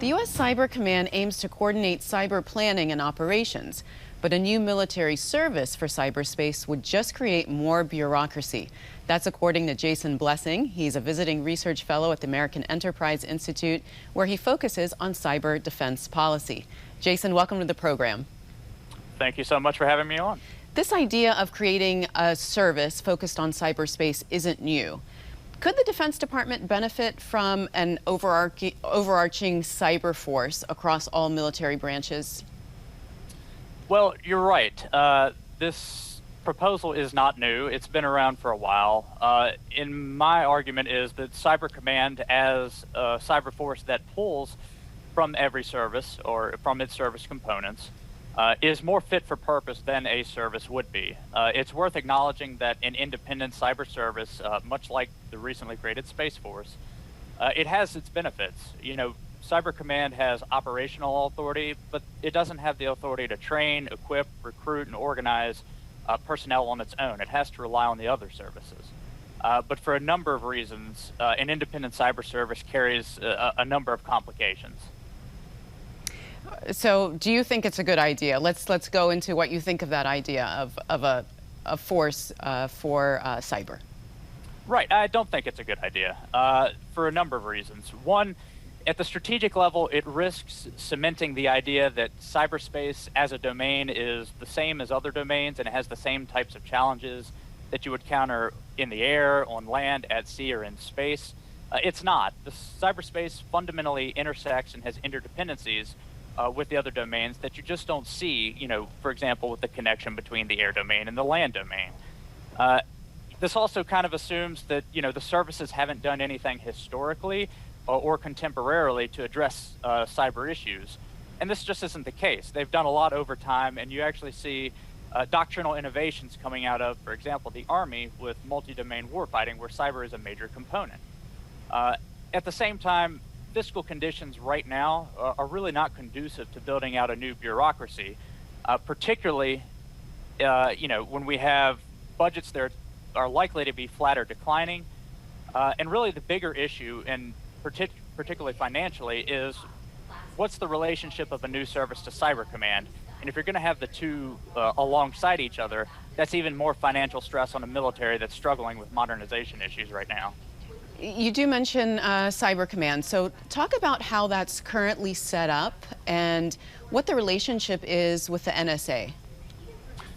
The U.S. Cyber Command aims to coordinate cyber planning and operations, but a new military service for cyberspace would just create more bureaucracy. That's according to Jason Blessing. He's a visiting research fellow at the American Enterprise Institute, where he focuses on cyber defense policy. Jason, welcome to the program. Thank you so much for having me on. This idea of creating a service focused on cyberspace isn't new. Could the Defense Department benefit from an overarching cyber force across all military branches? Well, you're right. This proposal is not new. It's been around for a while. In my argument is that Cyber Command, as a cyber force that pulls from every service or from its service components, is more fit for purpose than a service would be. It's worth acknowledging that an independent cyber service, much like the recently created Space Force, it has its benefits. You know, Cyber Command has operational authority, but it doesn't have the authority to train, equip, recruit, and organize personnel on its own. It has to rely on the other services. But for a number of reasons, an independent cyber service carries a number of complications. So do you think it's a good idea? Let's go into what you think of that idea of a force for cyber. Right. I don't think it's a good idea for a number of reasons. One, at the strategic level, it risks cementing the idea that cyberspace as a domain is the same as other domains and it has the same types of challenges that you would counter in the air, on land, at sea, or in space. It's not. The cyberspace fundamentally intersects and has interdependencies with the other domains that you just don't see, you know, for example, with the connection between the air domain and the land domain. This also kind of assumes that, you know, the services haven't done anything historically or contemporarily to address cyber issues. And this just isn't the case. They've done a lot over time, and you actually see doctrinal innovations coming out of, for example, the Army with multi-domain warfighting, where cyber is a major component. At the same time, fiscal conditions right now are really not conducive to building out a new bureaucracy, particularly you know, when we have budgets that are likely to be flat or declining. And really the bigger issue, and particularly financially, is what's the relationship of a new service to Cyber Command? And if you're going to have the two alongside each other, that's even more financial stress on a military that's struggling with modernization issues right now. You do mention Cyber Command, so talk about how that's currently set up and what the relationship is with the NSA.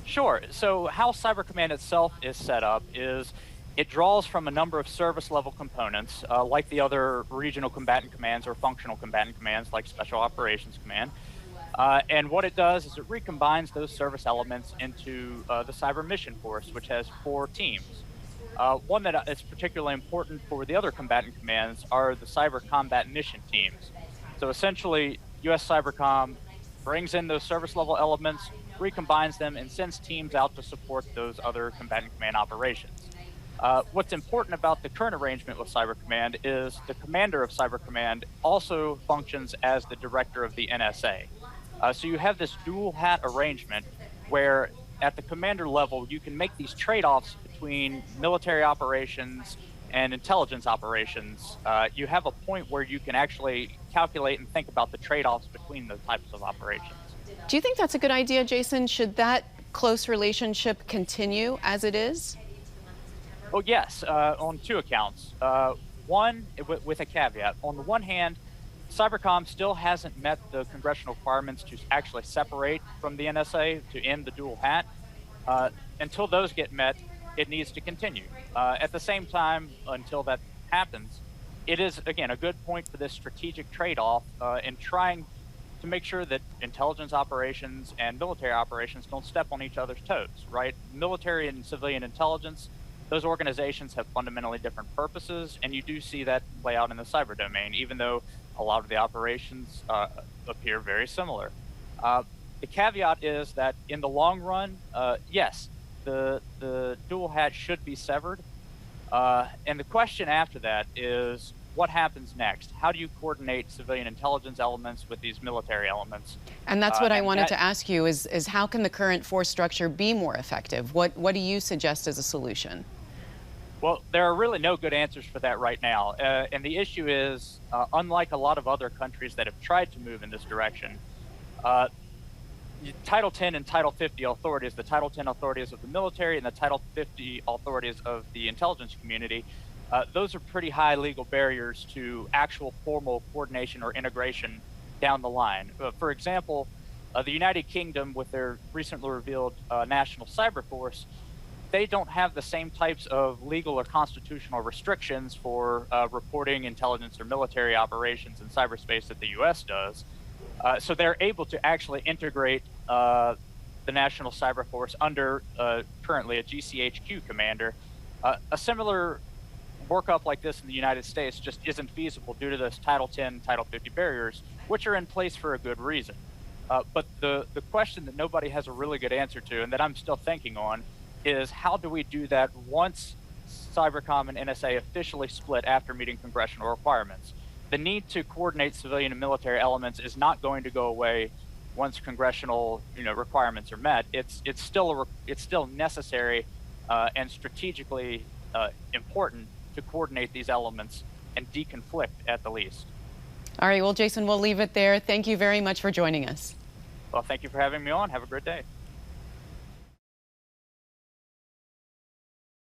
Sure. So how Cyber Command itself is set up is it draws from a number of service level components, like the other regional combatant commands or functional combatant commands like Special Operations Command. And what it does is it recombines those service elements into the Cyber Mission Force, which has 4 teams. One that is particularly important for the other combatant commands are the cyber combat mission teams. So essentially, U.S. Cybercom brings in those service level elements, recombines them, and sends teams out to support those other combatant command operations. What's important about the current arrangement with Cyber Command is the commander of Cyber Command also functions as the director of the NSA. So you have this dual hat arrangement where at the commander level, you can make these trade-offs between military operations and intelligence operations. You have a point where you can actually calculate and think about the trade-offs between those types of operations. Do you think that's a good idea, Jason? Should that close relationship continue as it is? Well, yes, on 2 accounts. One, with a caveat. On the one hand, Cybercom still hasn't met the congressional requirements to actually separate from the NSA to end the dual hat. Until those get met, it needs to continue. At the same time, until that happens, it is, again, a good point for this strategic trade-off in trying to make sure that intelligence operations and military operations don't step on each other's toes, right? Military and civilian intelligence, those organizations have fundamentally different purposes, and you do see that play out in the cyber domain, even though a lot of the operations appear very similar. The caveat is that in the long run, yes, the dual hat should be severed. And the question after that is, what happens next? How do you coordinate civilian intelligence elements with these military elements? And that's what I wanted to ask you is how can the current force structure be more effective? What do you suggest as a solution? Well, there are really no good answers for that right now. And the issue is, unlike a lot of other countries that have tried to move in this direction, uh, Title 10 and Title 50 authorities, the Title 10 authorities of the military and the Title 50 authorities of the intelligence community, those are pretty high legal barriers to actual formal coordination or integration down the line. For example, the United Kingdom, with their recently revealed national cyber force, they don't have the same types of legal or constitutional restrictions for reporting intelligence or military operations in cyberspace that the U.S. does. So they're able to actually integrate the National Cyber Force under currently a GCHQ commander. A similar workup like this in the United States just isn't feasible due to those Title 10, Title 50 barriers, which are in place for a good reason. But the question that nobody has a really good answer to, and that I'm still thinking on, is how do we do that once Cybercom and NSA officially split after meeting congressional requirements? The need to coordinate civilian and military elements is not going to go away once congressional requirements are met. It's still necessary and strategically important to coordinate these elements and deconflict at the least. All right, well, Jason, we'll leave it there. Thank you very much for joining us. Well, thank you for having me on. Have a great day.